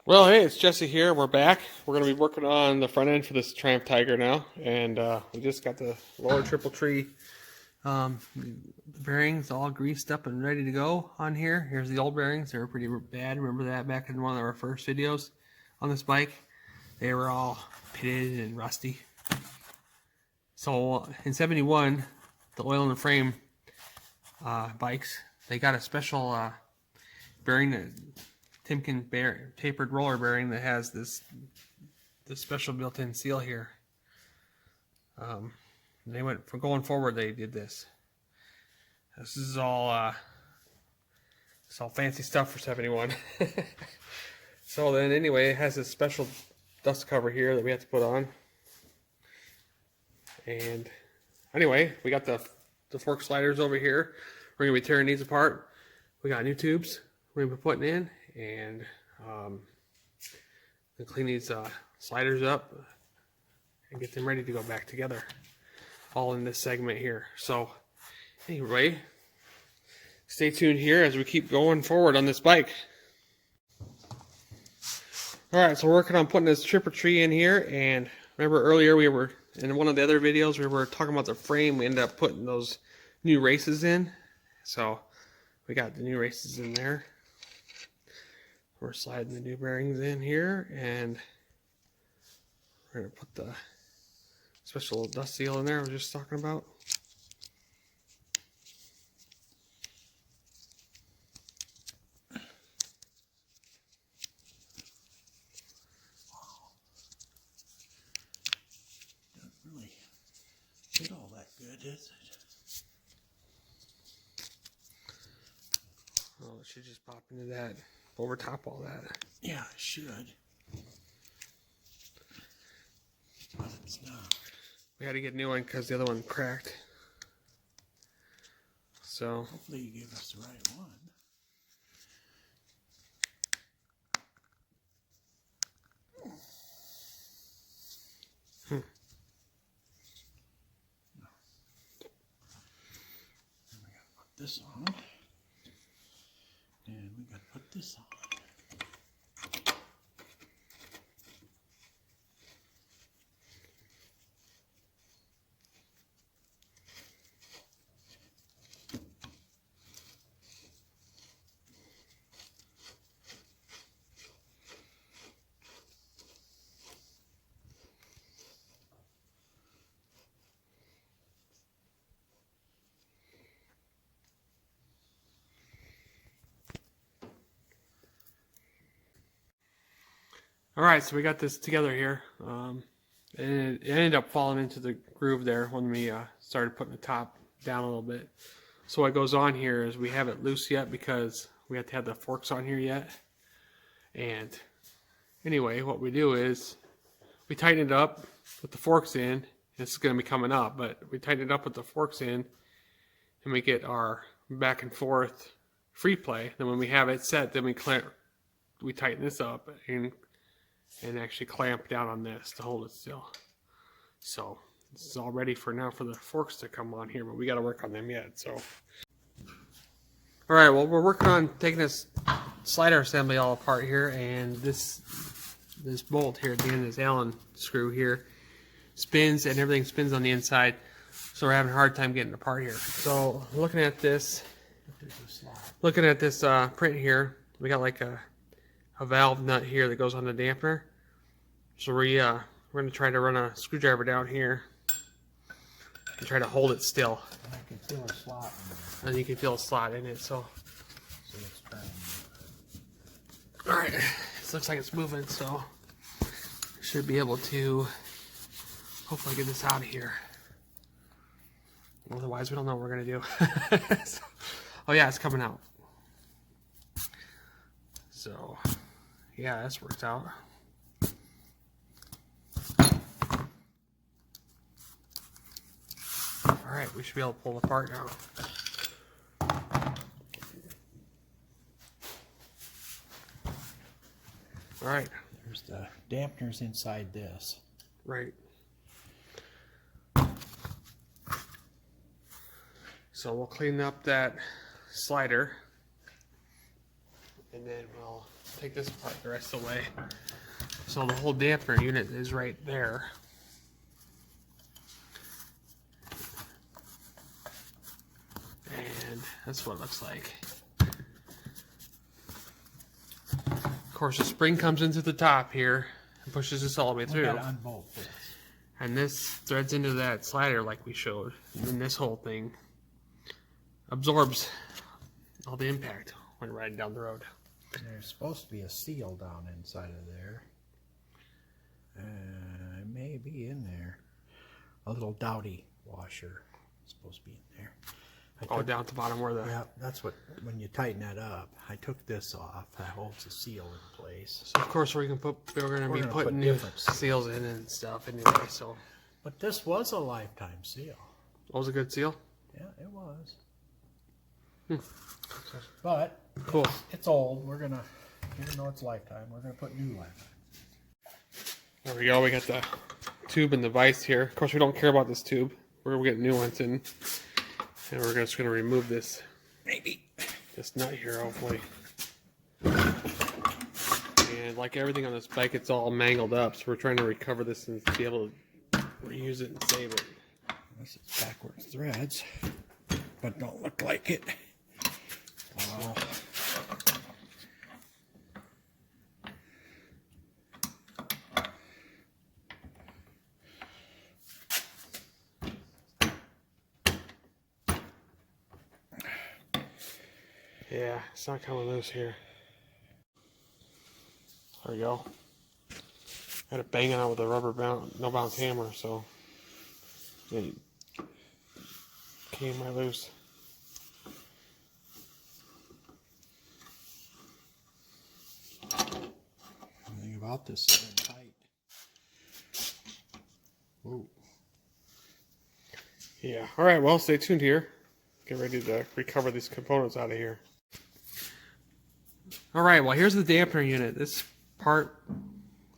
Well, hey, it's Jesse here. We're back. We're going to be working on the front end for this Triumph Tiger now, and we just got the lower triple tree bearings all greased up and ready to go on here. Here's the old bearings. They were pretty bad. Remember that back in one of our first videos on this bike? They were all pitted and rusty. So in '71, the oil and the frame bikes, they got a special bearing that Timken tapered roller bearing that has this special built-in seal here. They went from going forward. They did this. This is all it's all fancy stuff for '71. So then, anyway, it has this special dust cover here that we have to put on. And anyway, we got the fork sliders over here. We're gonna be tearing these apart. We got new tubes we're gonna be putting in, and we'll clean these sliders up and get them ready to go back together, all in this segment here. So anyway, stay tuned here as we keep going forward on this bike. Alright, so we're working on putting this triple tree in here, and remember earlier we were in one of the other videos we were talking about the frame. We ended up putting those new races in, so we got the new races in there. We're sliding the new bearings in here, and we're going to put the special dust seal in there I was just talking about. Doesn't really fit all that good, is it? Oh, it should just pop into that, over top all that. Yeah, it should. But it's not. We had to get a new one because the other one cracked. So Hopefully you gave us the right one. Hmm. And we gotta put this on. And we gotta put this on. alright, so we got this together here. And it ended up falling into the groove there when we started putting the top down a little bit. So what goes on here is we haven't loose yet because we have to have the forks on here yet. And anyway, what we do is we tighten it up with the forks in. This is going to be coming up, but we tighten it up with the forks in, and we get our back and forth free play. Then when we have it set, then we tighten this up and actually clamp down on this to hold it still. So this is all ready for now for the forks to come on here, but we got to work on them yet. So all right, well, we're working on taking this slider assembly all apart here, and this bolt here at the end of this Allen screw here spins, and everything spins on the inside, so we're having a hard time getting it apart here. So looking at this print here, we got like a valve nut here that goes on the dampener. So we're going to try to run a screwdriver down here and try to hold it still. I can feel a slot in there. And you can feel a slot in it. So It's turning. alright, this looks like it's moving, so should be able to hopefully get this out of here. Otherwise, we don't know what we're going to do. So, oh yeah, it's coming out. So yeah, this worked out. Alright, we should be able to pull it apart now. Alright. There's the dampeners inside this. Right. So we'll clean up that slider, and then we'll take this apart the rest of the way. So the whole dampener unit is right there. And that's what it looks like. Of course, the spring comes into the top here and pushes this all the way through. Unbolt this. And this threads into that slider like we showed. And then this whole thing absorbs all the impact when riding down the road. There's supposed to be a seal down inside of there. It may be in there. A little dowdy washer is supposed to be in there. Down at the bottom where the... Yeah, that's what, when you tighten that up, I took this off. That holds the seal in place. So of course we're going to be putting new seals in and stuff anyway, so... But this was a lifetime seal. That was a good seal? Yeah, it was. But cool. It's old. We're gonna, even though it's lifetime, we're gonna put new lifetime. There we go. We got the tube and the vise here. Of course, we don't care about this tube. We're gonna get new ones in, and we're just gonna remove this nut here, hopefully. And like everything on this bike, it's all mangled up, so we're trying to recover this and be able to reuse it and save it. This is backwards threads, but don't look like it. Wow. Yeah, it's not coming loose here. There we go. Had it banging out with a rubber no bounce hammer, so it came right loose. Everything about this is tight. Whoa. Yeah. All right. Well, stay tuned here. Get ready to recover these components out of here. All right. Well, here's the dampener unit. This part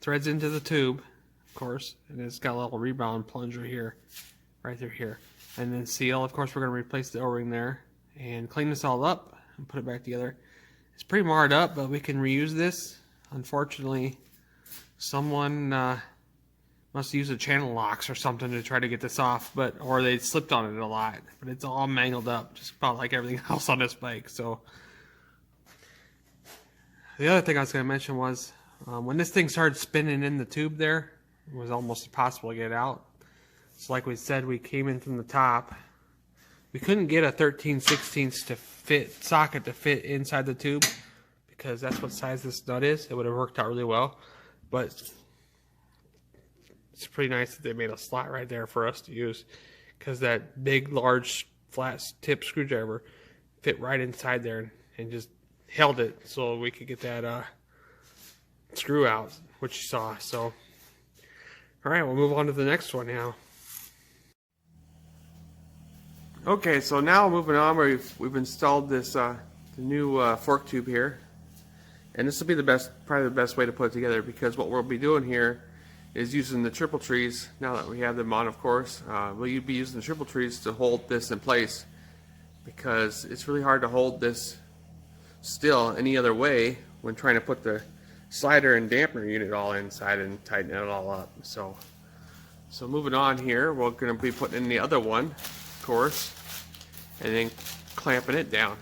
threads into the tube, of course, and it's got a little rebound plunger here, right through here, and then seal. Of course, we're going to replace the O-ring there and clean this all up and put it back together. It's pretty marred up, but we can reuse this. Unfortunately, someone must use a channel locks or something to try to get this off, or they slipped on it a lot. But it's all mangled up, just about like everything else on this bike. So the other thing I was going to mention was when this thing started spinning in the tube there, it was almost impossible to get out. So like we said, we came in from the top. We couldn't get a 13/16 socket to fit inside the tube because that's what size this nut is. It would have worked out really well, but it's pretty nice that they made a slot right there for us to use, because that big, large, flat tip screwdriver fit right inside there and just held it so we could get that screw out, which you saw. So, all right, we'll move on to the next one now. Okay, so now moving on, we've installed this the new fork tube here, and this will be probably the best way to put it together, because what we'll be doing here is using the triple trees. Now that we have them on, of course, we'll be using the triple trees to hold this in place, because it's really hard to hold this still any other way when trying to put the slider and dampener unit all inside and tighten it all up. So moving on here, we're going to be putting in the other one, of course, and then clamping it down.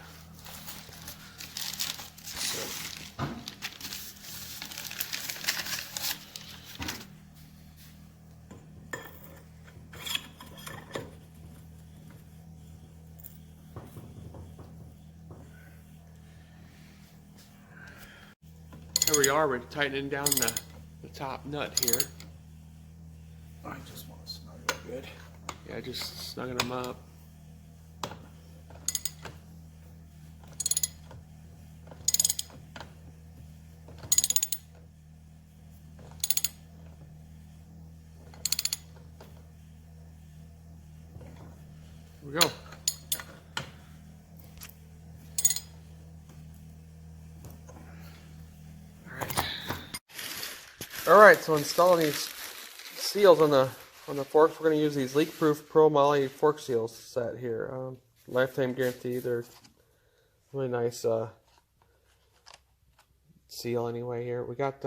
Here we are, we're tightening down the top nut here. I just want to snuggle it good. Yeah, just snugging them up. Here we go. Alright, so installing these seals on the forks, we're going to use these leak-proof Pro Moly fork seals set here. Lifetime guarantee. They're really nice seal anyway here. We got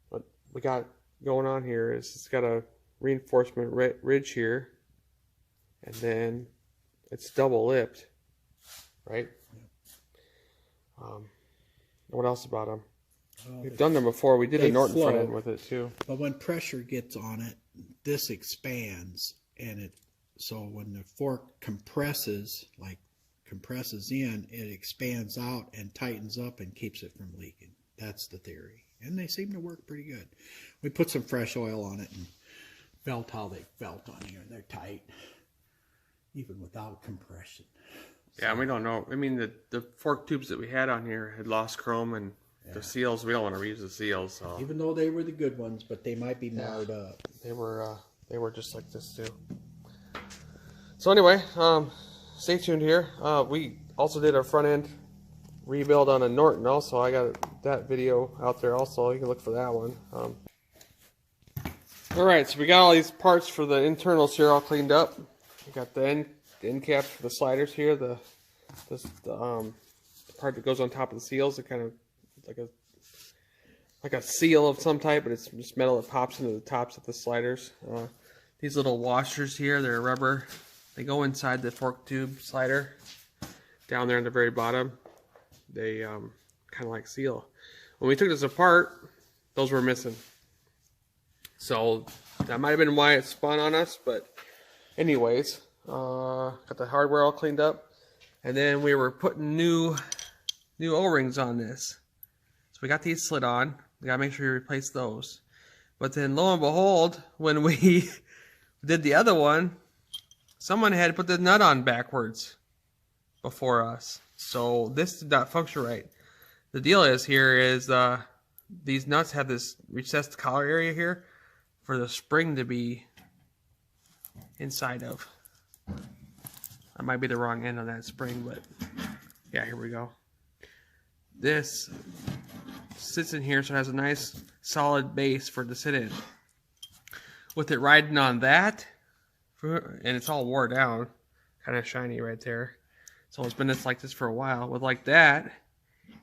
what we got going on here is it's got a reinforcement ridge here, and then it's double lipped, right? What else about them? We've done them before. We did a Norton front end with it too. But when pressure gets on it, this expands, and so when the fork compresses in, it expands out and tightens up and keeps it from leaking. That's the theory. And they seem to work pretty good. We put some fresh oil on it and felt how they felt on here. They're tight, even without compression. Yeah, we don't know. I mean, the fork tubes that we had on here had lost chrome, and the seals, we don't want to reuse the seals. So. Even though they were the good ones, but they might be marred up. They were just like this too. So anyway, stay tuned here. We also did our front end rebuild on a Norton also. I got that video out there also. You can look for that one. Alright, so we got all these parts for the internals here all cleaned up. We got the end caps for the sliders here, the part that goes on top of the seals, it kind of like a seal of some type, but it's just metal that pops into the tops of the sliders. These little washers here, they're rubber. They go inside the fork tube slider down there on the very bottom. They kind of like seal. When we took this apart, those were missing. So that might have been why it spun on us, but anyways, got the hardware all cleaned up, and then we were putting new O-rings on this. So we got these slid on. We gotta make sure we replace those. But then lo and behold, when we did the other one, someone had to put the nut on backwards before us. So this did not function right. The deal is here is these nuts have this recessed collar area here for the spring to be inside of. That might be the wrong end on that spring, but yeah, here we go. This sits in here, so it has a nice solid base for it to sit in. With it riding on that, and it's all wore down, kind of shiny right there. So it's been like this for a while. With like that,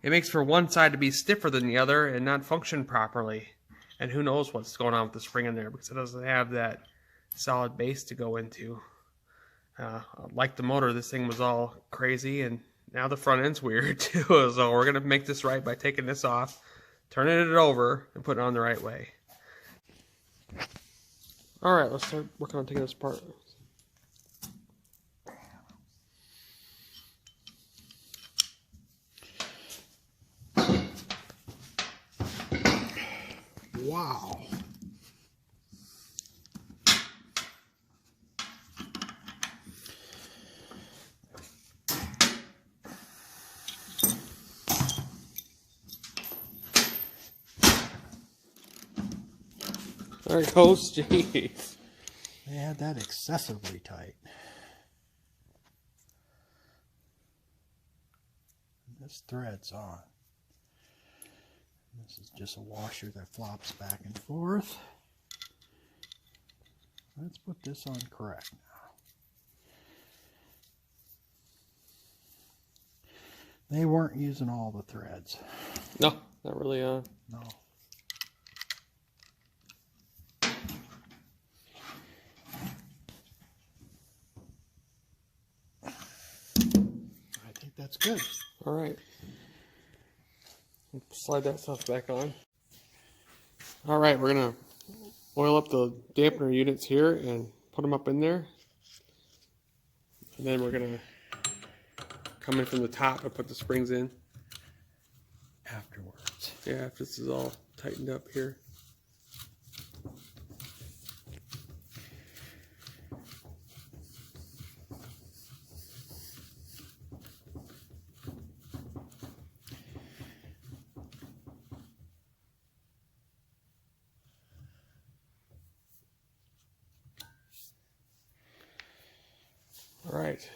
it makes for one side to be stiffer than the other and not function properly. And who knows what's going on with the spring in there, because it doesn't have that solid base to go into. Like the motor, this thing was all crazy, and now the front end's weird too. So we're going to make this right by taking this off, turning it over, and putting it on the right way. Alright, let's start working on taking this apart. Wow. There it goes, jeez. They had that excessively tight. This thread's on. This is just a washer that flops back and forth. Let's put this on correct now. They weren't using all the threads. No, not really. No. I think that's good. All right. Slide that stuff back on. All right, we're gonna oil up the dampener units here and put them up in there, and then we're gonna come in from the top and put the springs in Afterwards. Yeah, after this is all tightened up here. All right.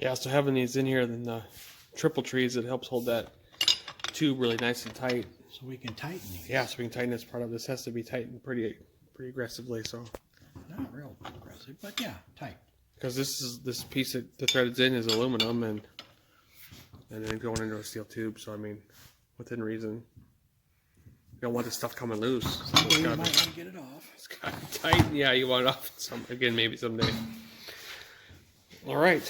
Yeah, so having these in here, then the triple trees, it helps hold that tube really nice and tight. So we can tighten these. Yeah, so we can tighten this part up. This has to be tightened pretty aggressively, so. Not real aggressive, but yeah, tight. Because this piece that the thread is in is aluminum and then going into a steel tube. So I mean, within reason, you don't want this stuff coming loose. So You might want to get it off. it's got to tighten. Yeah, you want it off again maybe someday. All right.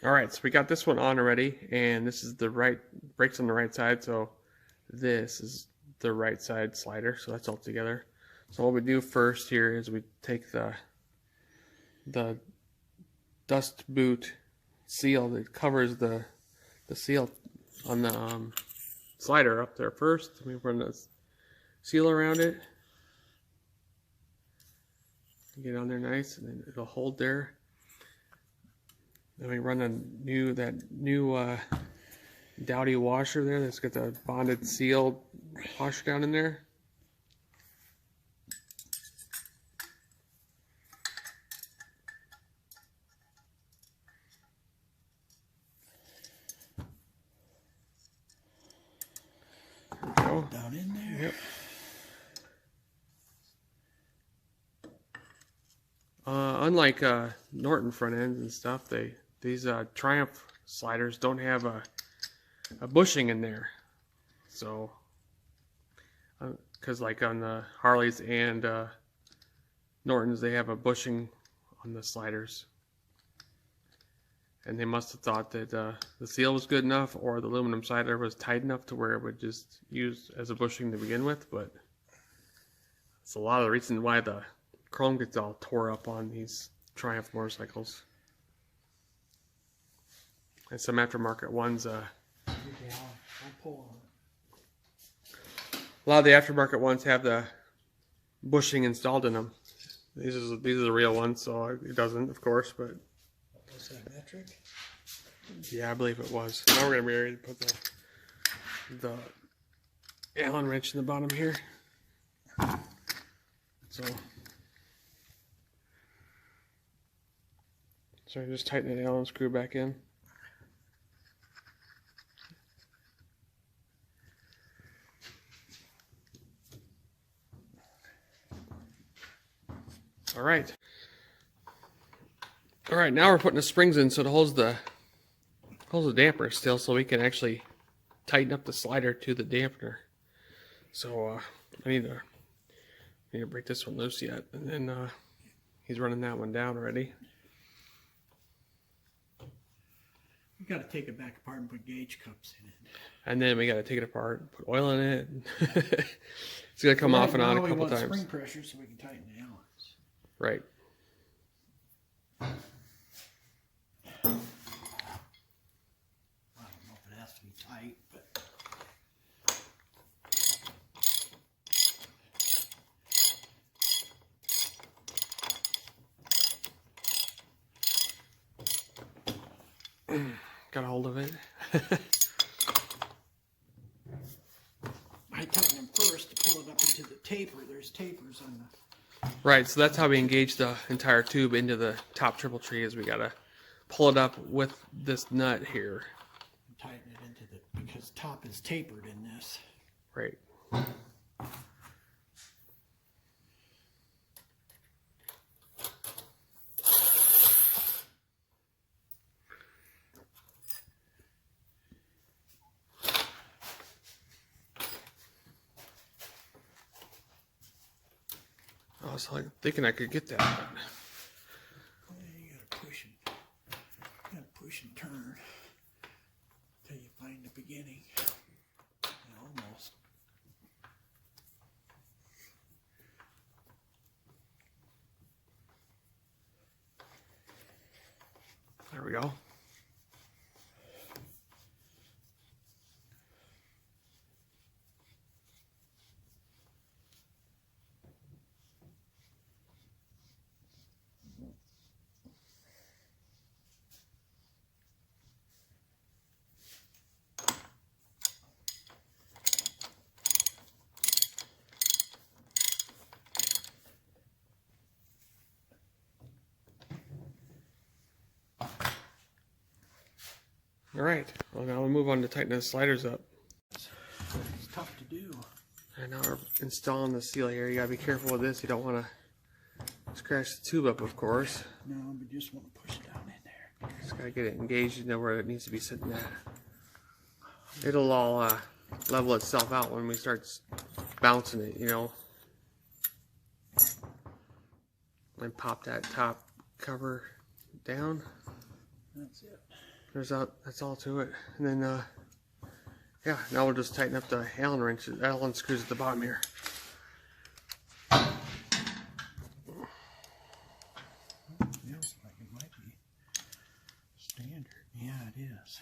All right, so we got this one on already, and this is the right brakes on the right side. So this is the right side slider. So that's all together. So what we do first here is we take the dust boot seal that covers the seal on the slider up there first. We run the seal around it, get on there nice, and then it'll hold there. Then we run that new Dowdy washer there that's got the bonded seal washer down in there. Down in there. Yep. Unlike Norton front ends and stuff, these Triumph sliders don't have a bushing in there. So, because like on the Harleys and Nortons, they have a bushing on the sliders. And they must have thought that the seal was good enough, or the aluminum slider was tight enough to where it would just use as a bushing to begin with. But it's a lot of the reason why the chrome gets all tore up on these Triumph motorcycles. And some aftermarket ones. Yeah, I'll pull on it. A lot of the aftermarket ones have the bushing installed in them. These are the real ones, so it doesn't, of course, but. Was that metric? Yeah, I believe it was. Now we're gonna be ready to put the Allen wrench in the bottom here. So just tighten the Allen screw back in. All right. All right, now we're putting the springs in so it holds the dampener still, so we can actually tighten up the slider to the dampener. So I need to break this one loose yet, and then he's running that one down already. You got to take it back apart and put gauge cups in it. And then we got to take it apart and put oil in it. It's gonna come off and on a couple times. Spring pressure so we can tighten the Allens. Right. I don't know if it has to be tight, but got a hold of it. I tighten them first to pull it up into the taper. There's tapers on the. Right, so that's how we engage the entire tube into the top triple tree. Is we gotta pull it up with this nut here. Tighten it into the, because top is tapered in this. Right. I was like thinking I could get that. But... Yeah, you gotta push and turn until you find the beginning. Yeah, almost. There we go. All right, well now we'll move on to tightening the sliders up. It's tough to do. And now we're installing the seal here. You gotta be careful with this. You don't want to scratch the tube up, of course. No, but just want to push it down in there. Just gotta get it engaged, you know where it needs to be sitting at. It'll all level itself out when we start bouncing it, you know. And pop that top cover down. That's it. That's all to it. And then, yeah, now we'll just tighten up the Allen wrenches, Allen screws at the bottom here. Feels like it might be standard. Yeah, it is.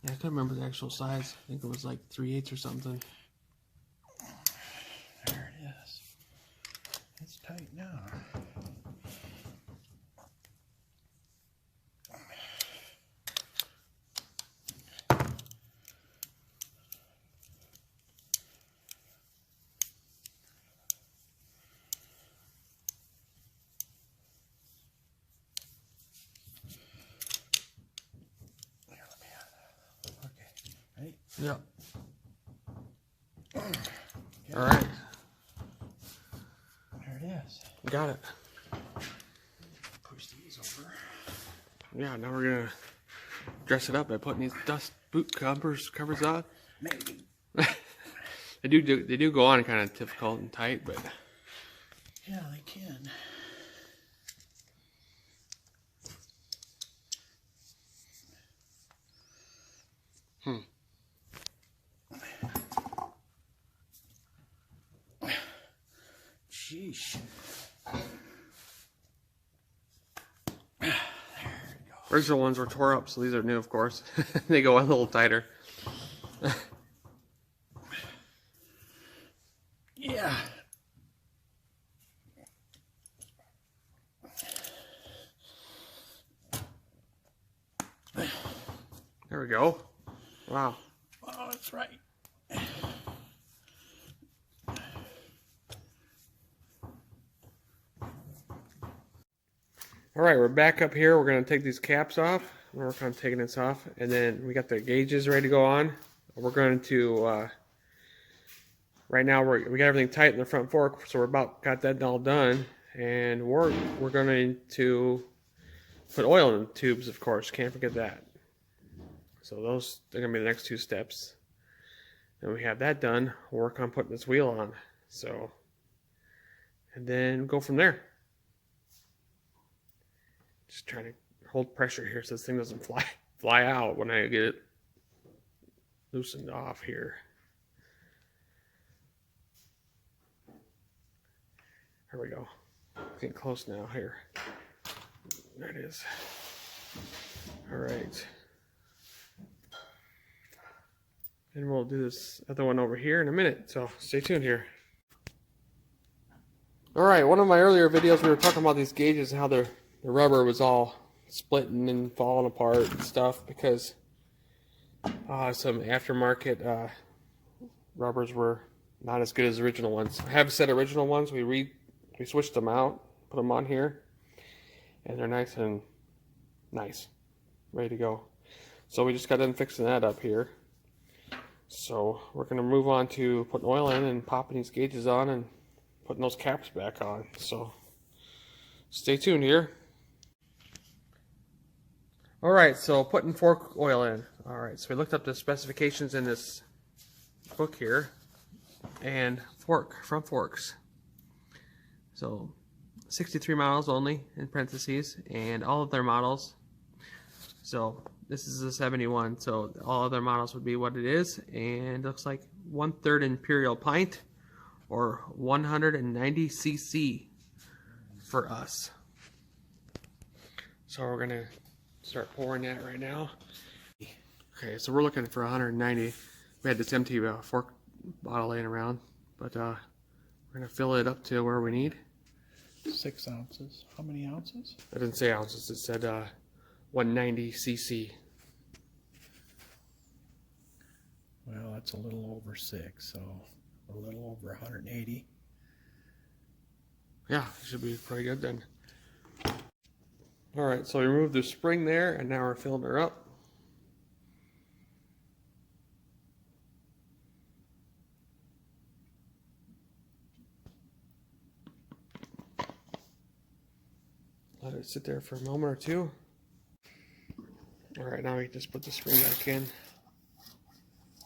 Yeah, I couldn't remember the actual size. I think it was like 3/8 or something. There it is. It's tight now. Yep. All right. There it is. Got it. Push these over. Yeah, now we're gonna dress it up by putting these dust boot covers on. Maybe. They do go on kind of difficult and tight, but Yeah, they can. Sheesh. original ones were tore up, so these are new, of course. They go a little tighter. Yeah. There we go. Wow. Oh, that's right. All right, we're back up here. We're going to take these caps off. We're working on taking this off. And then we got the gauges ready to go on. We're going to, right now we got everything tight in the front fork, so we're about got that all done. And we're going to put oil in the tubes, of course. Can't forget that. So those are going to be the next two steps. And we have that done. We'll work on putting this wheel on. So, and then go from there. Just trying to hold pressure here so this thing doesn't fly out when I get it loosened off here. There we go. Getting close now here. There it is. All right. And we'll do this other one over here in a minute, so stay tuned here. All right, one of my earlier videos we were talking about these gauges and how the rubber was all splitting and falling apart and stuff because some aftermarket rubbers were not as good as the original ones. I have a set of original ones. We switched them out, put them on here, and they're nice, ready to go. So we just got done fixing that up here. So we're going to move on to putting oil in and popping these gauges on and putting those caps back on. So stay tuned here. Alright, so putting fork oil in. Alright, so we looked up the specifications in this book here. And front forks. So 63 models only in parentheses, and all of their models. So this is a 71, so all other models would be what it is, and it looks like 1/3 imperial pint or 190 cc for us. So we're gonna start pouring that right now. Okay, so we're looking for 190. We had this empty fork bottle laying around, but we're gonna fill it up to where we need. 6 ounces. How many ounces? It didn't say ounces, it said 190 cc. Well, that's a little over 6, so a little over 180. Yeah, it should be pretty good then. Alright, so we removed the spring there, and now we're filling her up. Let it sit there for a moment or two. All right, now we just put the spring back in.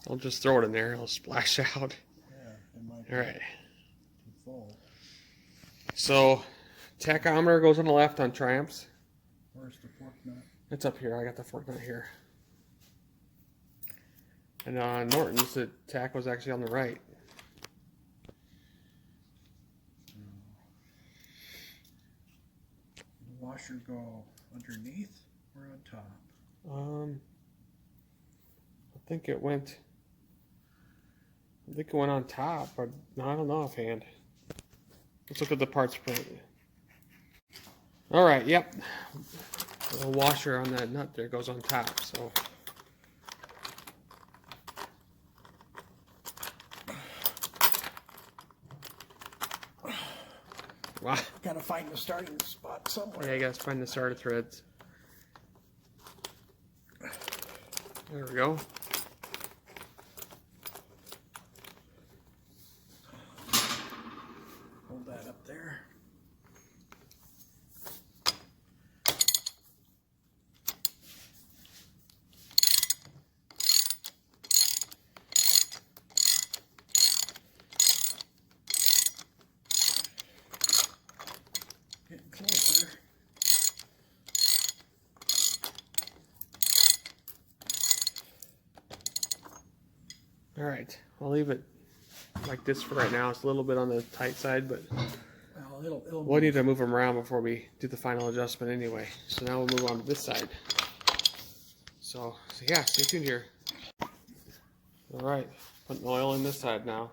I'll just throw it in there. It'll splash out. Yeah, it might All right. be full. So, tachometer goes on the left on Triumphs. Where's the fork nut? It's up here. I got the fork nut here. And on Norton's, the tack was actually on the right. The washer go underneath or on top? I think it went on top, but no, I don't know offhand. Let's look at the parts print. All right, yep. The washer on that nut there goes on top, so. Wow. Gotta find the starting spot somewhere. Yeah, you gotta find the starter threads. There we go. Hold that up there. Getting closer. All right, I'll leave it like this for right now. It's a little bit on the tight side, but Well, it'll we'll need to move them around before we do the final adjustment anyway. So now we'll move on to this side. So yeah, stay tuned here. All right, putting oil in this side now.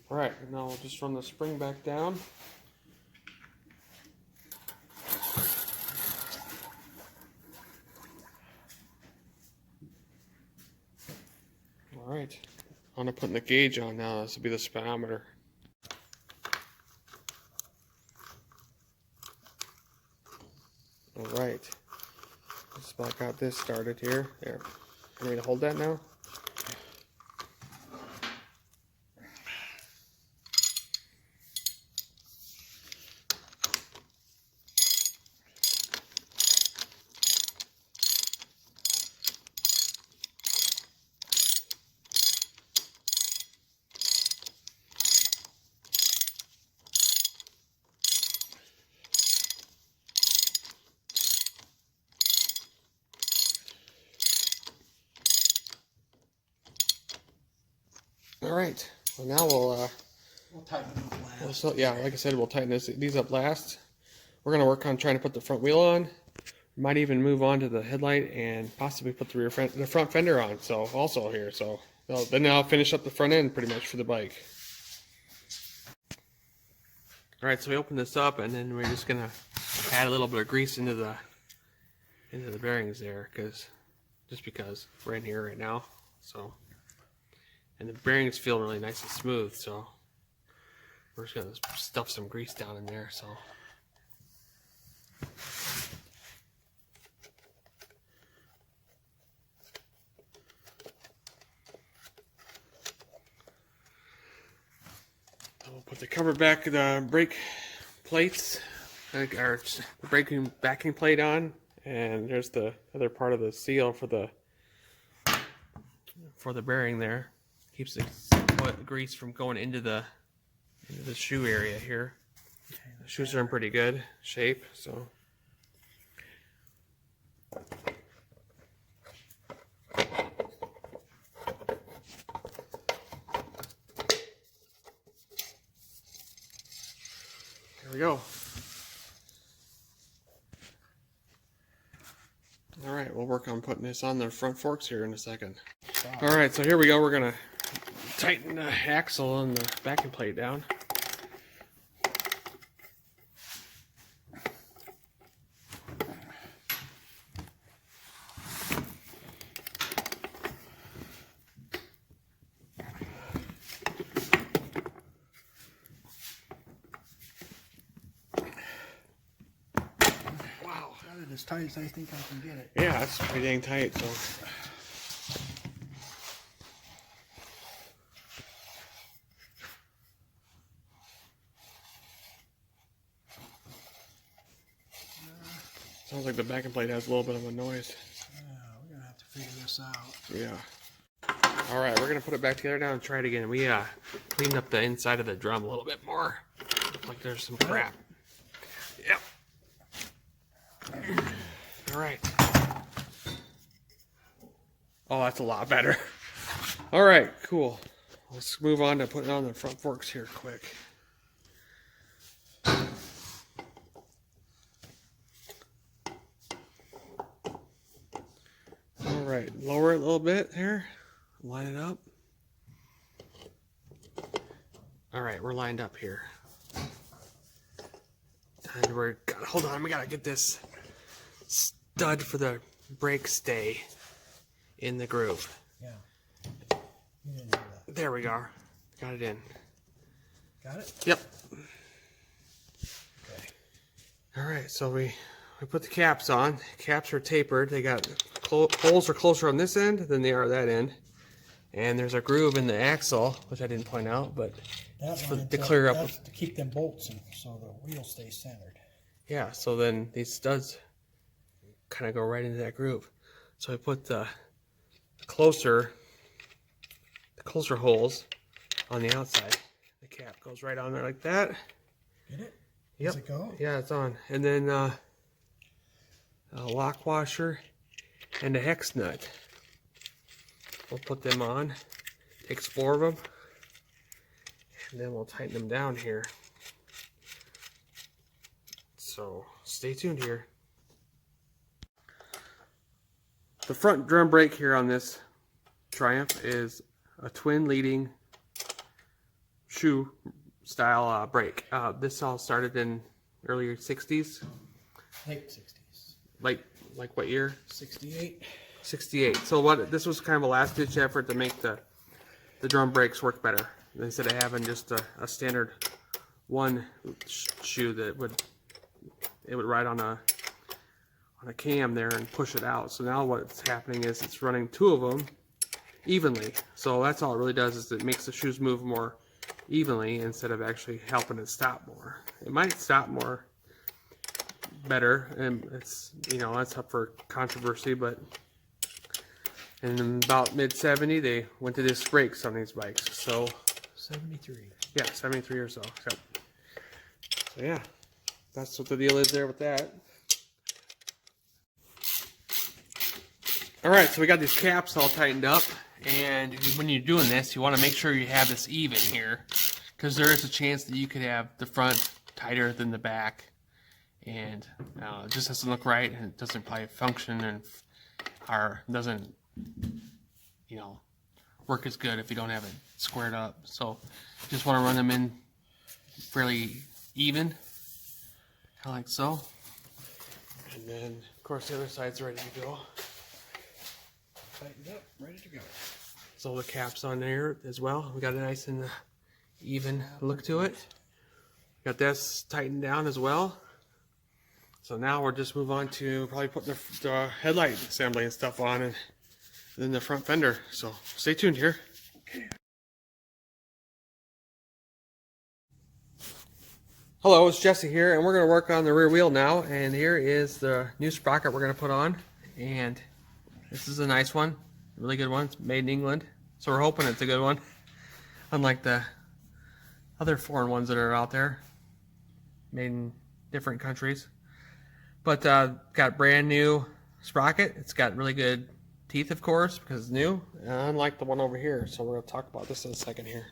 All right, now we'll just run the spring back down. All right, I'm gonna put the gauge on now. This will be the speedometer. All right, let's got this started here. There, you want me to hold that now? All right, well now we'll tighten them up last. so yeah, like I said, we'll tighten these up last. We're gonna work on trying to put the front wheel on. Might even move on to the headlight and possibly put the front fender on. So also here, so then I'll finish up the front end pretty much for the bike. All right, so we open this up and then we're just gonna add a little bit of grease into the bearings there, because we're in here right now. So, and the bearings feel really nice and smooth, so we're just gonna stuff some grease down in there. So. We'll put the cover back, the brake plates, or the backing plate on, and there's the other part of the seal for the bearing there. Keeps the grease from going into the shoe area here. The shoes are in pretty good shape, so. There we go. All right, we'll work on putting this on the front forks here in a second. All right, so here we go. We're gonna tighten the axle and the backing plate down. as tight as I think I can get it. Yeah, that's pretty dang tight. So. Sounds like the backing plate has a little bit of a noise. Yeah, we're gonna have to figure this out. Yeah. All right, we're gonna put it back together now and try it again. We cleaned up the inside of the drum a little bit more. Looks like there's some crap. Yep. All right. Oh, that's a lot better. All right, cool. Let's move on to putting on the front forks here quick. All right, lower it a little bit here. Line it up. All right, we're lined up here. And hold on, we gotta get this stud for the brake stay in the groove. Yeah. You didn't do that. There we go. Got it in. Got it? Yep. Okay. All right, so we put the caps on. Caps are tapered. They got holes are closer on this end than they are that end. And there's a groove in the axle, which I didn't point out, but That's to clear up. That's to keep them bolts in, so the wheel stays centered. Yeah, so then these studs kind of go right into that groove. So I put the closer holes on the outside. The cap goes right on there like that. Get it? Yep. Does it go? Yeah, it's on. And then a lock washer and a hex nut. We'll put them on. Takes 4 of them. And then we'll tighten them down here. So stay tuned here. The front drum brake here on this Triumph is a twin leading shoe style brake. This all started in earlier 60s. Late 60s. Like what year? 68. 68. So this was kind of a last ditch effort to make the drum brakes work better. Instead of having just a standard one shoe that it would ride on a cam there and push it out. So now what's happening is it's running 2 of them evenly. So that's all it really does, is it makes the shoes move more evenly instead of actually helping it stop more. It might stop more better, and it's, that's up for controversy, but in about mid-70 they went to disc brakes on these bikes. So 73. yeah, 73 or so. So yeah, that's what the deal is there with that. All right, so we got these caps all tightened up, and when you're doing this, you want to make sure you have this even here, because there is a chance that you could have the front tighter than the back, and it just doesn't look right, and it doesn't probably function, and doesn't, work as good if you don't have it squared up. So just want to run them in fairly even, kind of like so. And then, of course, the other side's ready to go. Tightened up, ready to go. So the cap's on there as well. We got a nice and even look to it. Got this tightened down as well. So now we'll just move on to probably putting the headlight assembly and stuff on, and then the front fender. So stay tuned here. Okay. Hello, it's Jesse here, and we're going to work on the rear wheel now. And here is the new sprocket we're going to put on. And this is a nice one, a really good one. It's made in England, so we're hoping it's a good one, unlike the other foreign ones that are out there, made in different countries. But got brand new sprocket. It's got really good teeth, of course, because it's new, unlike the one over here. So we're going to talk about this in a second here.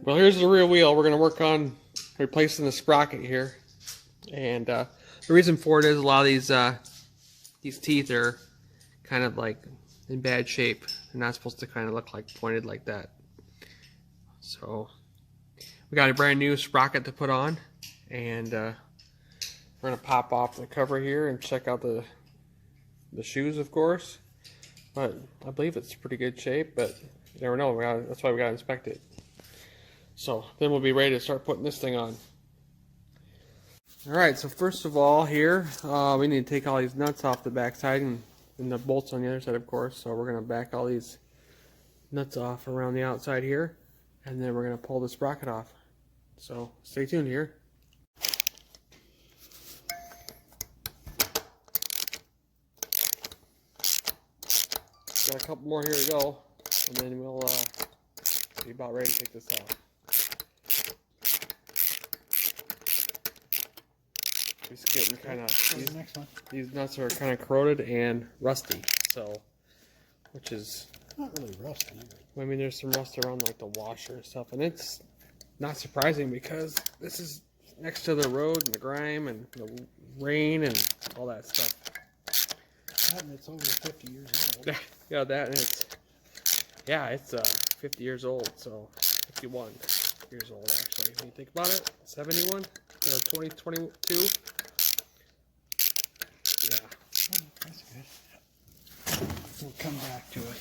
Well, here's the rear wheel. We're going to work on replacing the sprocket here, and the reason for it is a lot of these teeth are kind of like in bad shape. They're not supposed to kind of look like pointed like that. So we got a brand new sprocket to put on, and we're going to pop off the cover here and check out the shoes, of course. But I believe it's pretty good shape, but you never know. That's why we got to inspect it. So then we'll be ready to start putting this thing on. Alright, so first of all here, we need to take all these nuts off the back side and the bolts on the other side, of course. So we're going to back all these nuts off around the outside here, and then we're going to pull the sprocket off. So stay tuned here. Got a couple more here to go, and then we'll be about ready to take this out. It's getting kind of, these nuts are kind of corroded and rusty, so, which is Not really rusty. I mean, there's some rust around like the washer and stuff, and it's not surprising because this is next to the road and the grime and the rain and all that stuff. And it's over 50 years old. Yeah, that and it's 50 years old, so 51 years old actually. When you think about it, 71, 2022. Yeah. Oh, that's good. We'll come back to it.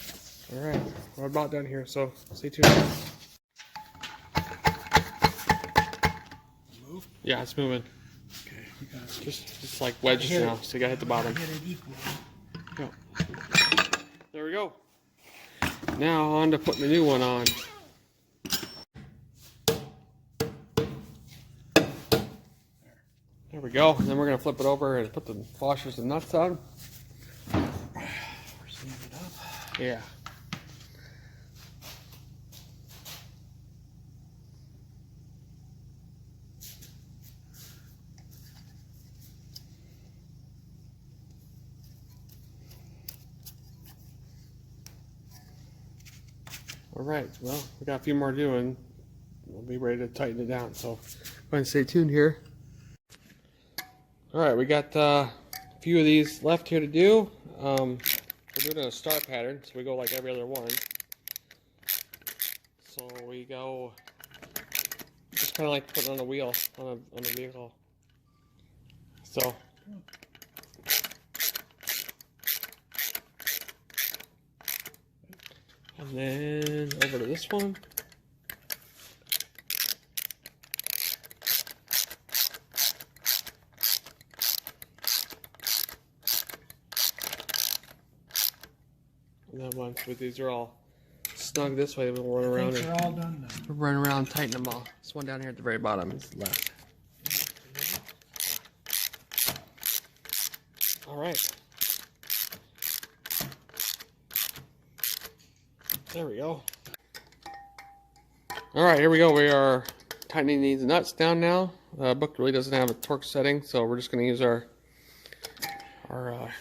All right, we're about done here, so stay tuned. Move? Yeah, it's moving. Okay, we got it. Just like wedged now, so you gotta hit the bottom. Hit it equal. Go. There we go. Now on to putting the new one on. There we go. And then we're gonna flip it over and put the washers and nuts on. We're seeing it up. Yeah. Alright, well, we got a few more to do and we'll be ready to tighten it down, so go ahead and stay tuned here. Alright, we got a few of these left here to do. We're doing a star pattern, so we go like every other one. So we go just kind of like putting on a wheel on a vehicle. So and then over to this one. And then once these are all snug this way, we'll run around. They're all done now. We'll run around and tighten them all. This one down here at the very bottom is left. Alright. There we go. Alright, here we go. We are tightening these nuts down now. The book really doesn't have a torque setting, so we're just going to use our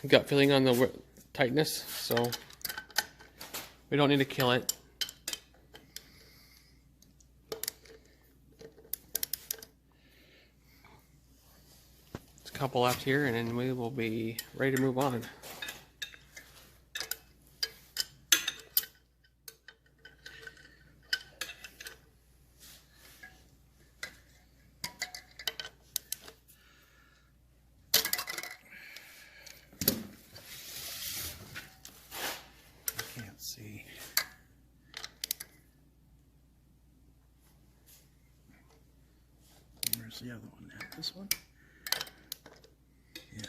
gut feeling on the tightness. So we don't need to kill it. There's a couple left here, and then we will be ready to move on. Can't see. Where's the other one now? This one? Yeah.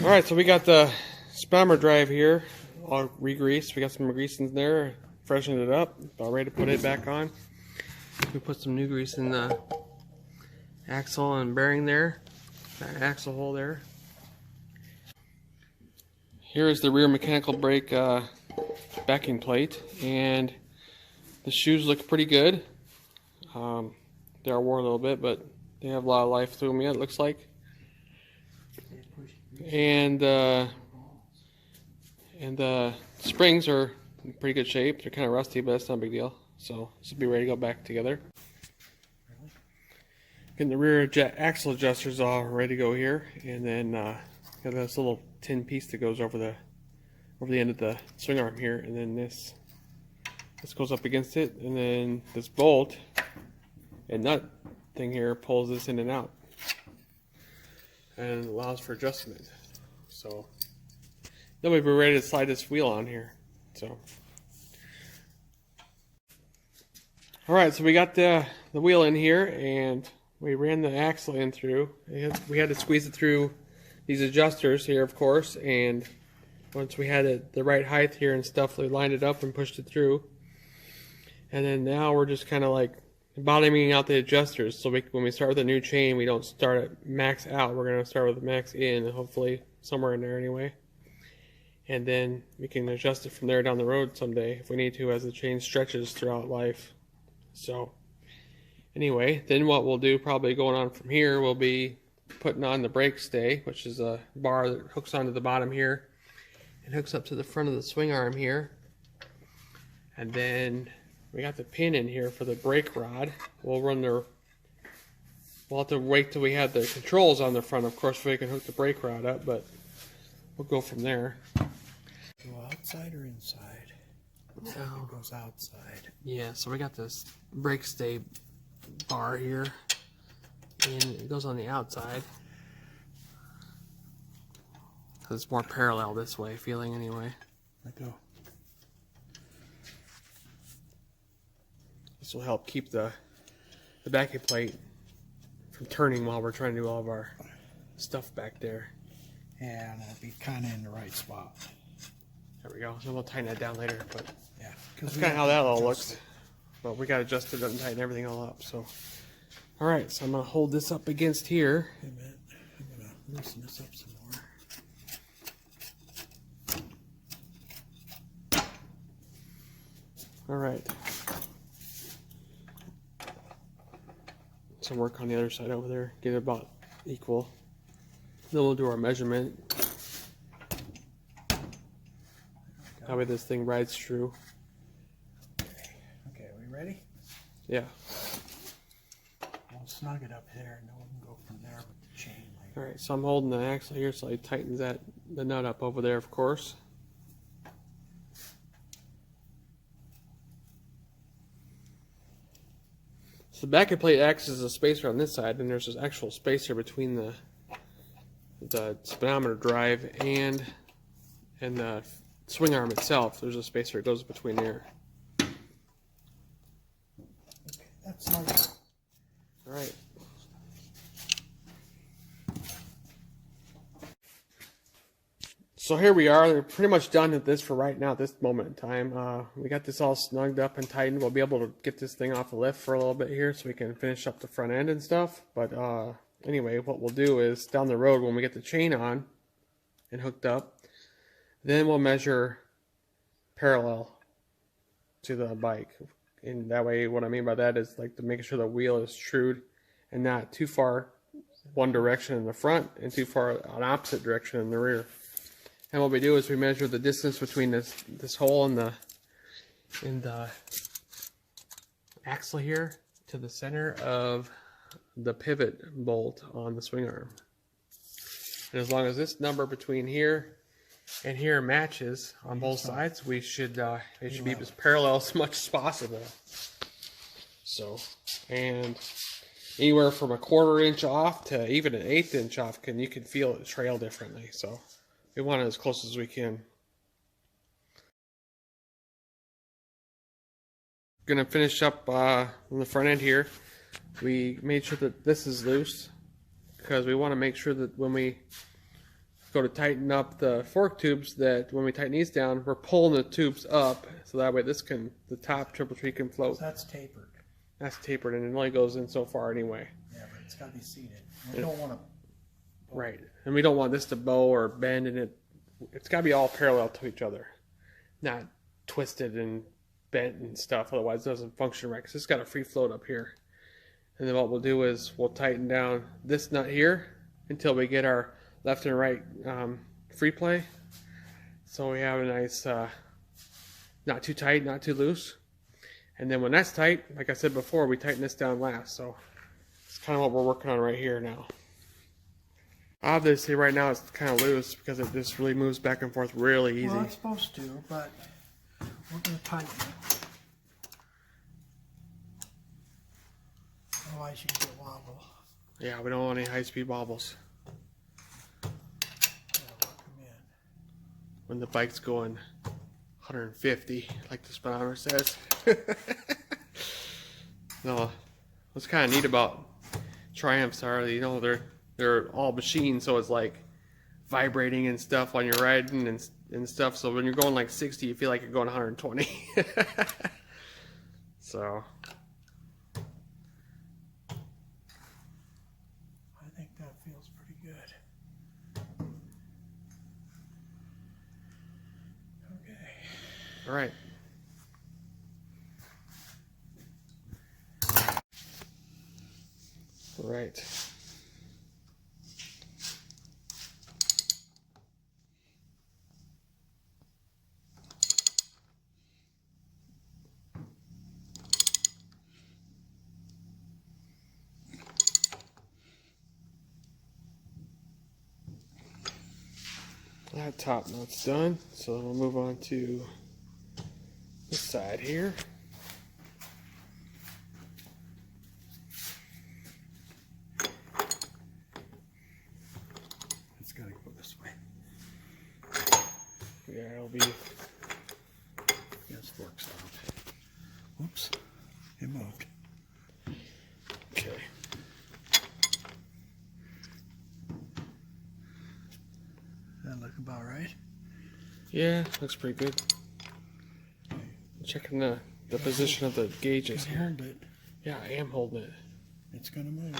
Alright, so we got the spammer drive here all re-greased. We got some grease in there, freshened it up, about ready to put it back on. We put some new grease in the axle and bearing there, that axle hole there. Here is the rear mechanical brake backing plate, and the shoes look pretty good. They are worn a little bit, but they have a lot of life to them yet, it looks like. And the springs are in pretty good shape. They're kind of rusty, but that's not a big deal. So this will be ready to go back together. Getting the rear axle adjusters all ready to go here, and then got this little tin piece that goes over the end of the swing arm here, and then this goes up against it, and then this bolt and nut thing here pulls this in and out and allows for adjustment. So then we'll be ready to slide this wheel on here. So All right, so we got the wheel in here, and we ran the axle in through. We had to squeeze it through these adjusters here, of course, and once we had it the right height here and stuff, we lined it up and pushed it through. And then now we're just kind of like bottoming out the adjusters, so when we start with a new chain, we don't start at max out. We're going to start with max in, hopefully somewhere in there anyway. And then we can adjust it from there down the road someday if we need to, as the chain stretches throughout life. So anyway, then what we'll do probably going on from here will be putting on the brake stay, which is a bar that hooks onto the bottom here and hooks up to the front of the swing arm here. And then we got the pin in here for the brake rod. We'll have to wait till we have the controls on the front, of course, so we can hook the brake rod up, but we'll go from there. Go outside or inside? Looks like it goes outside. Yeah, so we got this brake stay bar here, and it goes on the outside. It's more parallel this way, feeling anyway. Let go. This will help keep the backing plate from turning while we're trying to do all of our stuff back there. And it'll be kind of in the right spot. There we go. So we'll tighten that down later, but Yeah, that's kind of how that all looks. But we got to adjust it and tighten everything all up. So, all right. So I'm gonna hold this up against here. Wait a minute. I'm gonna loosen this up some more. All right. Some work on the other side over there. Get it about equal. Then we'll do our measurement. That way this thing rides true. Okay, are we ready? Yeah. We'll snug it up there and then we can go from there with the chain later. Alright, so I'm holding the axle here so it tightens the nut up over there, of course. So the backing plate acts as a spacer on this side, and there's this actual spacer between the speedometer drive and the swing arm itself. There's a spacer that goes between there. Okay, that's nice. All right. So here we are. We're pretty much done with this for right now at this moment in time. We got this all snugged up and tightened. We'll be able to get this thing off the lift for a little bit here so we can finish up the front end and stuff. But anyway, what we'll do is down the road when we get the chain on and hooked up, then we'll measure parallel to the bike. And that way, what I mean by that is like to make sure the wheel is trued and not too far one direction in the front and too far an opposite direction in the rear. And what we do is we measure the distance between this hole in the axle here to the center of the pivot bolt on the swing arm. And as long as this number between here and here matches on both sides, we should it should be as parallel as much as possible. So, and anywhere from a 1/4 inch off to even an 1/8 inch off, you can feel it trail differently. So we want it as close as we can. Gonna finish up on the front end here. We made sure that this is loose because we want to make sure that when we go to tighten up the fork tubes, that when we tighten these down, we're pulling the tubes up so that way the top triple tree can float. So that's tapered. That's tapered and it only goes in so far anyway. Yeah, but it's got to be seated. We don't want to. Right, and we don't want this to bow or bend, and it's got to be all parallel to each other, not twisted and bent and stuff. Otherwise, it doesn't function right because it's got a free float up here. And then what we'll do is we'll tighten down this nut here until we get our left and right free play. So we have a nice, not too tight, not too loose. And then when that's tight, like I said before, we tighten this down last. So it's kind of what we're working on right here now. Obviously, right now it's kind of loose because it just really moves back and forth really easy. Well, it's supposed to, but we're going to tighten it. Otherwise, you can get wobble. Yeah, we don't want any high-speed wobbles Yeah, work them in. when the bike's going 150, like the speedometer says. No, what's kind of neat about Triumphs are, you know, they're all machine, so it's like vibrating and stuff when you're riding and stuff. So when you're going like 60, you feel like you're going 120. So I think that feels pretty good. Okay. all right. All right. That top not's done, so we'll move on to this side here. It's got to go this way. Yeah, it'll be. Yes, fork stopped. Whoops. It moved. Okay. That look about right? Yeah, looks pretty good. Checking the position of the gauges here. Hold it. Yeah, I am holding it. It's gonna move.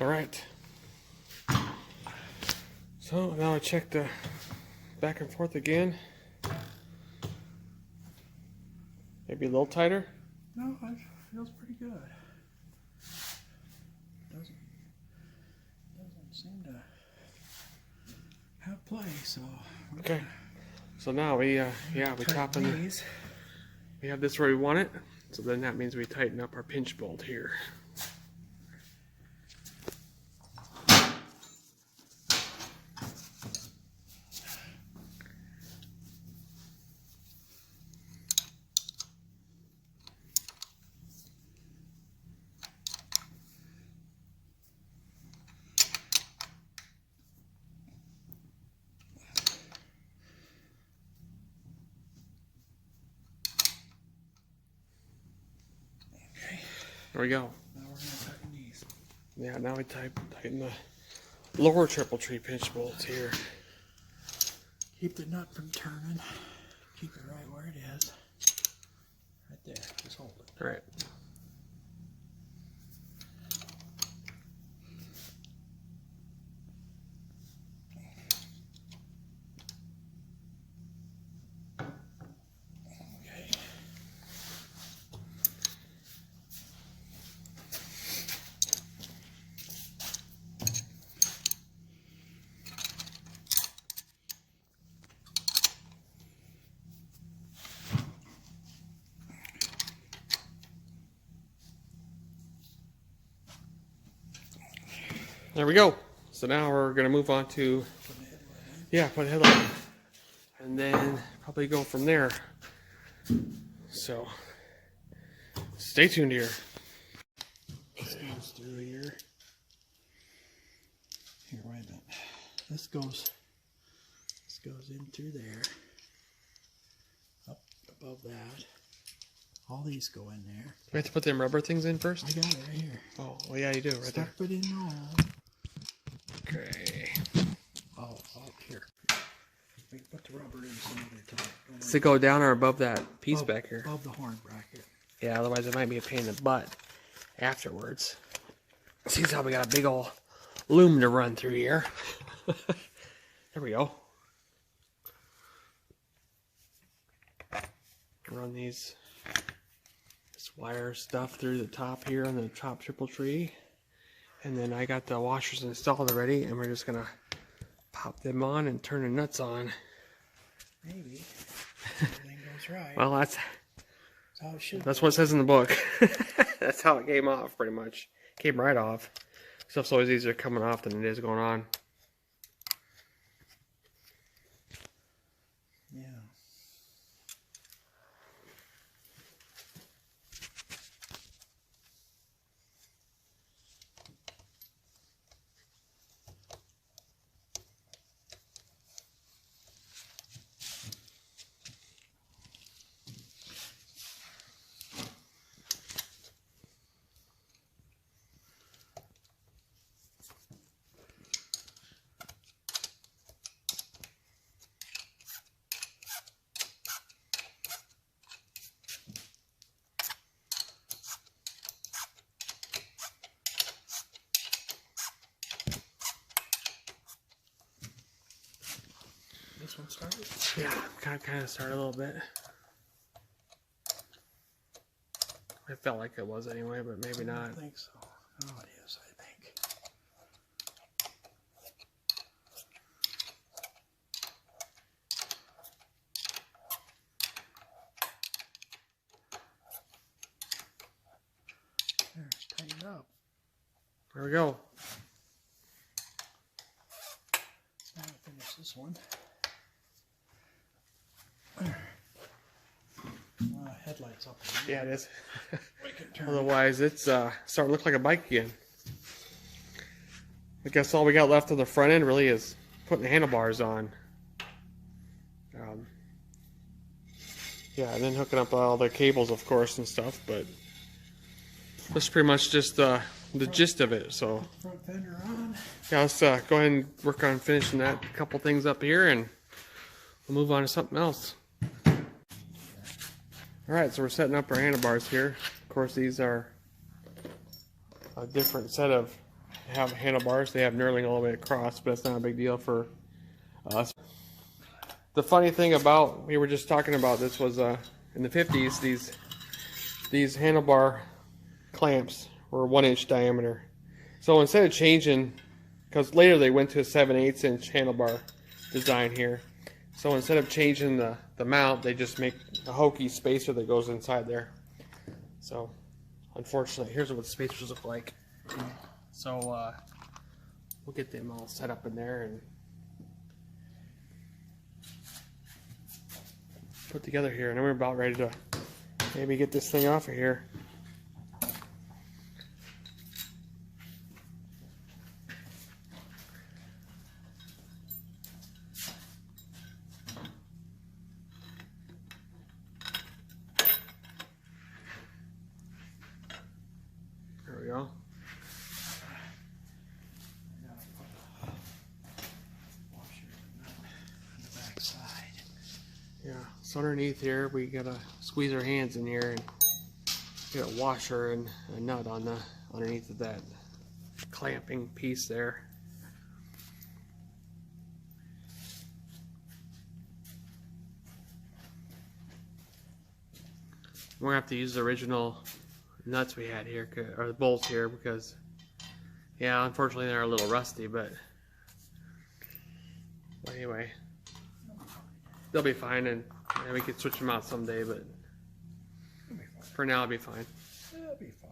All right. So now I check the back and forth again. Maybe a little tighter. No, it feels pretty good. Doesn't seem to have play, so Okay. So now we top in. these. We have this where we want it. So then that means we tighten up our pinch bolt here. There we go. Now we're gonna tighten these. Yeah, now we tighten the lower triple tree pinch bolts here. Keep the nut from turning. Keep it right where it is. Right there. Just hold it. All right. Okay. There we go. So now we're gonna move on to put a headlight in. And then probably go from there. So stay tuned here. This goes through here. Here, wait a minute. This goes in through there. Up above that. All these go in there. We have to put them rubber things in first? I got it right here. Oh, well, yeah, you do, right Stuck there. it in all. Okay. Oh, here. We can put the rubber in some other time. Don't Does worry. it go down or above that piece Above- back here? Above the horn bracket. Yeah, otherwise it might be a pain in the butt afterwards. See how we got a big old loom to run through here. There we go. Run this wire stuff through the top here on the top triple tree. And then I got the washers installed already, and we're just gonna pop them on and turn the nuts on. Maybe. Everything goes right. Well, that's how it should what it says in the book. That's how it came off, pretty much. Came right off. Stuff's always easier coming off than it is going on. Yeah. them started? Yeah, kind of started a little bit. I felt like it was anyway, but maybe not. I think so. Oh, it is, I think. There, tighten up. There we go. Now I finish this one. There. Headlights up. Yeah, it is. We can turn. Otherwise, it's starting to look like a bike again. I guess all we got left on the front end really is putting the handlebars on. Yeah, and then hooking up all the cables, of course, and stuff. But that's pretty much just the gist of it. So Front fender on. yeah, let's go ahead and work on finishing that couple things up here, and we'll move on to something else. Alright, so we're setting up our handlebars here. Of course, these are a different set of handlebars. They have knurling all the way across, but that's not a big deal for us. The funny thing about, we were just talking about this, was in the 50s, these handlebar clamps were 1-inch diameter. So instead of changing, because later they went to a 7/8 inch handlebar design here. So instead of changing the mount, they just make a hokey spacer that goes inside there. So unfortunately, here's what the spacers look like. So we'll get them all set up in there and put together here, and then we're about ready to maybe get this thing off of here. There we go. Yeah, so underneath here we gotta squeeze our hands in here and get a washer and a nut on the underneath of that clamping piece there. We're gonna have to use the original nuts we had here, or the bolts here, because yeah, unfortunately they're a little rusty, but anyway, they'll be fine, and we could switch them out someday, but for now it'll be fine. That'll be fine.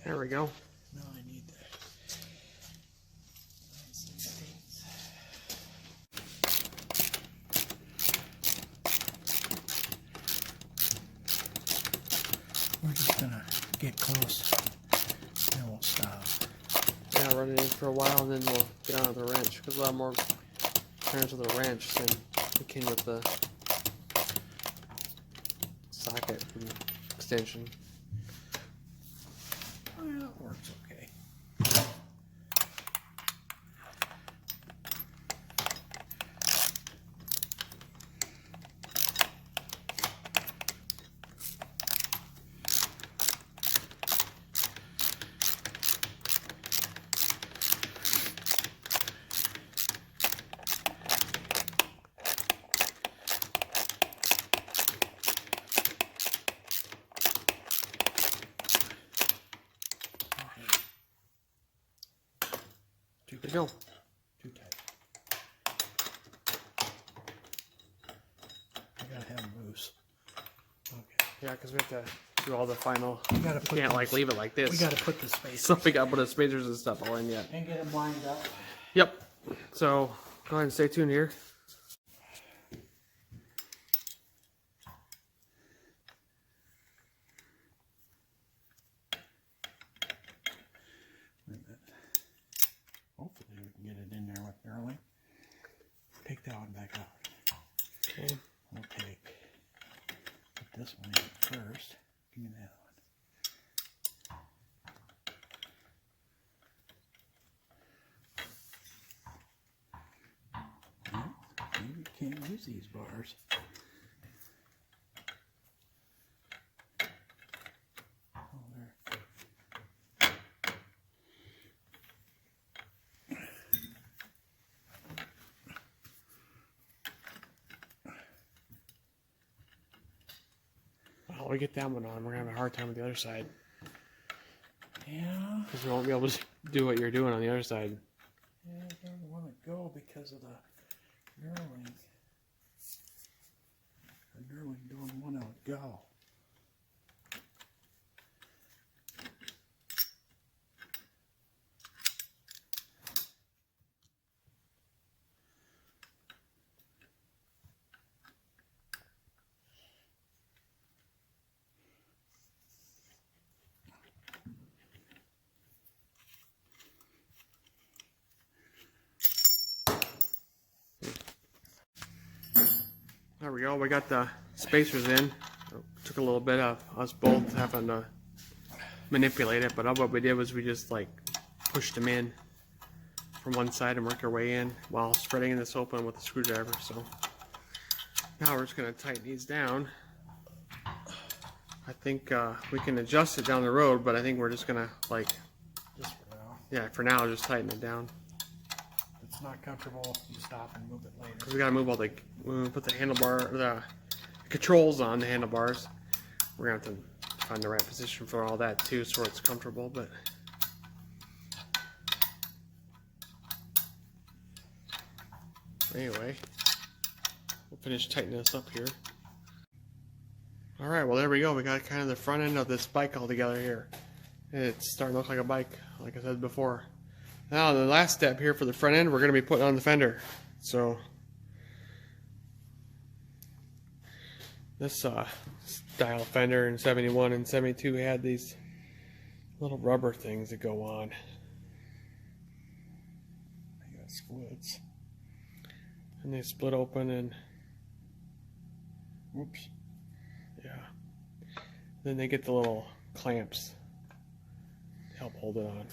There we go. Now I need that. 9/16. We're just gonna get close, and we'll stop. Yeah, run it in for a while, and then we'll get on with the wrench, because we'll have more turns with the wrench than we can with the socket and extension. Well, it works okay. There you go. Too tight. I gotta have them loose. Okay. Yeah, because we have to do all the final. We gotta We put can't the- like leave it like this. We gotta put the space So we gotta put the spacers and stuff all in yet. and get them lined up. Yep. So go ahead and stay tuned here. Wait a minute. Hopefully we can get it in there with knurling. Take that one back out. this one in first. Give me that one. Well, maybe you can't use these bars. Oh, there. Well, we get that one on, we're gonna have a hard time with the other side. Yeah. Because we won't be able to do what you're doing on the other side. Yeah, I don't want to go because of the knurling. The knurling don't want to go. There we go, we got the spacers in. It took a little bit of us both having to manipulate it, but all what we did was we just like pushed them in from one side and worked our way in while spreading this open with a screwdriver. So now we're just going to tighten these down. I think we can adjust it down the road, but I think we're just going to like, Just for now. yeah, for now just tighten it down. If it's not comfortable, you stop and move it later. We got to move all the, when we put the handlebar, the controls on the handlebars. We're going to have to find the right position for all that too, so it's comfortable. But anyway, we'll finish tightening this up here. Alright, well there we go. We got kind of the front end of this bike all together here. It's starting to look like a bike, like I said before. Now the last step here for the front end, we're going to be putting on the fender. So this style fender in 71 and 72 had these little rubber things that go on. I got splits. And they split open and Whoops. yeah. Then they get the little clamps to help hold it on.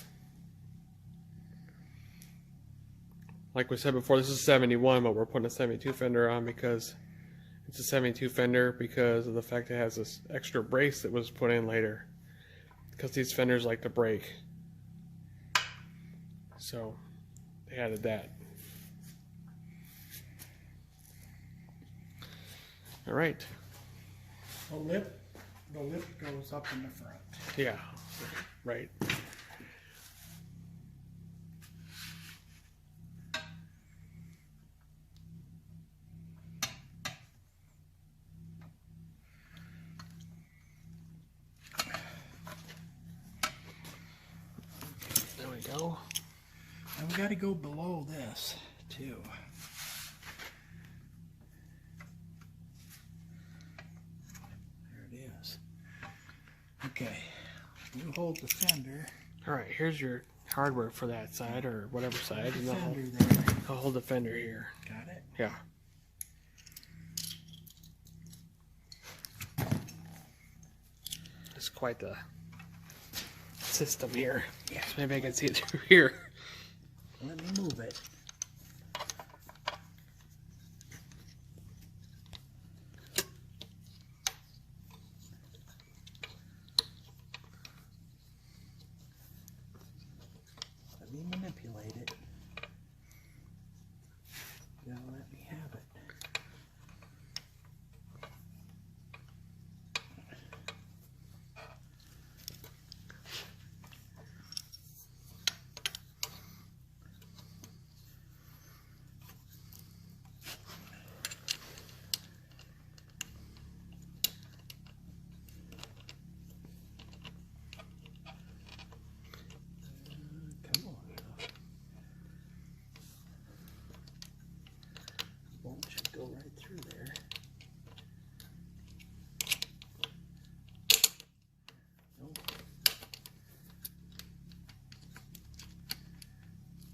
Like we said before, this is 71, but we're putting a 72 fender on because it's a 72 fender because of the fact it has this extra brace that was put in later. Because these fenders like to break. So they added that. Alright. The lip goes up in the front. Yeah, right. There we go. And we got to go below this too. There it is. Okay, you hold the fender. Alright, here's your hardware for that side or whatever side. The And fender there. I'll hold the fender here. Got it? Yeah. It's quite the system here. Yeah. So maybe I can see it through here. Let me move it. Let me manipulate it. You gotta let me have it. Come on now. Bolt should go right through there. Nope.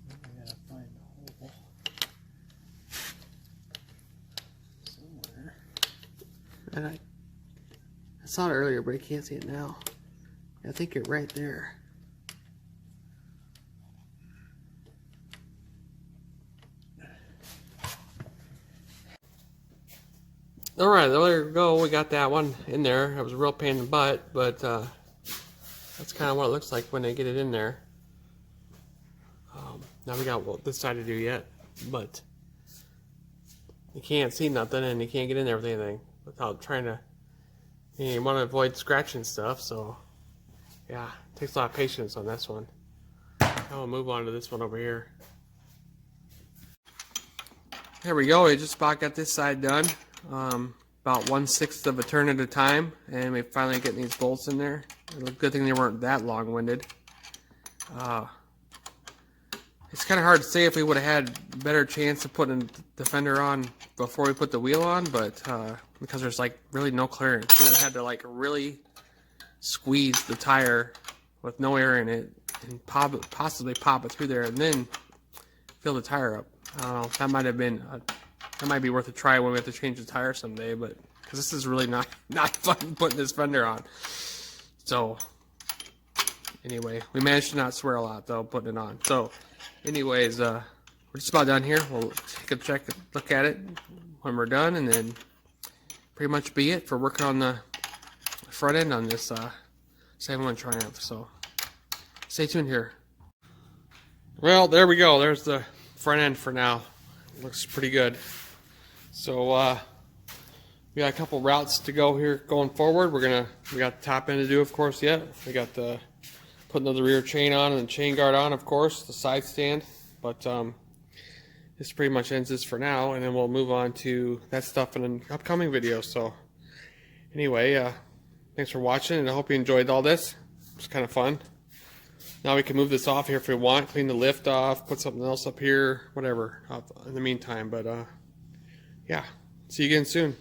I gotta find the hole somewhere. And saw it earlier, but I can't see it now. I think it's right there. Alright, there we go. We got that one in there. It was a real pain in the butt, but that's kind of what it looks like when they get it in there. Now we got this side to do yet, but you can't see nothing and you can't get in there with anything without trying to. You want to avoid scratching stuff, so yeah, it takes a lot of patience on this one. Now we'll move on to this one over here. There we go. We just about got this side done. About 1/6 of a turn at a time, and we finally getting these bolts in there. Good thing they weren't that long-winded. It's kind of hard to say if we would have had a better chance of putting the fender on before we put the wheel on, but because there's like really no clearance, we would have had to like really squeeze the tire with no air in it and possibly pop it through there and then fill the tire up. I don't know. That might have been that might be worth a try when we have to change the tire someday, but because this is really not fun putting this fender on. So anyway, we managed to not swear a lot though putting it on. So anyways, we're just about done here. We'll take a look at it when we're done, and then pretty much be it for working on the front end on this 7-1 Triumph. So stay tuned here. Well, there we go. There's the front end for now. Looks pretty good. So we got a couple routes to go here going forward. We got the top end to do, of course, yet. We got the putting the rear chain on and the chain guard on, of course, the side stand. But this pretty much ends this for now, and then we'll move on to that stuff in an upcoming video. So anyway, thanks for watching, and I hope you enjoyed all this. It was kind of fun. Now we can move this off here if we want, clean the lift off, put something else up here, whatever, in the meantime. But yeah, see you again soon.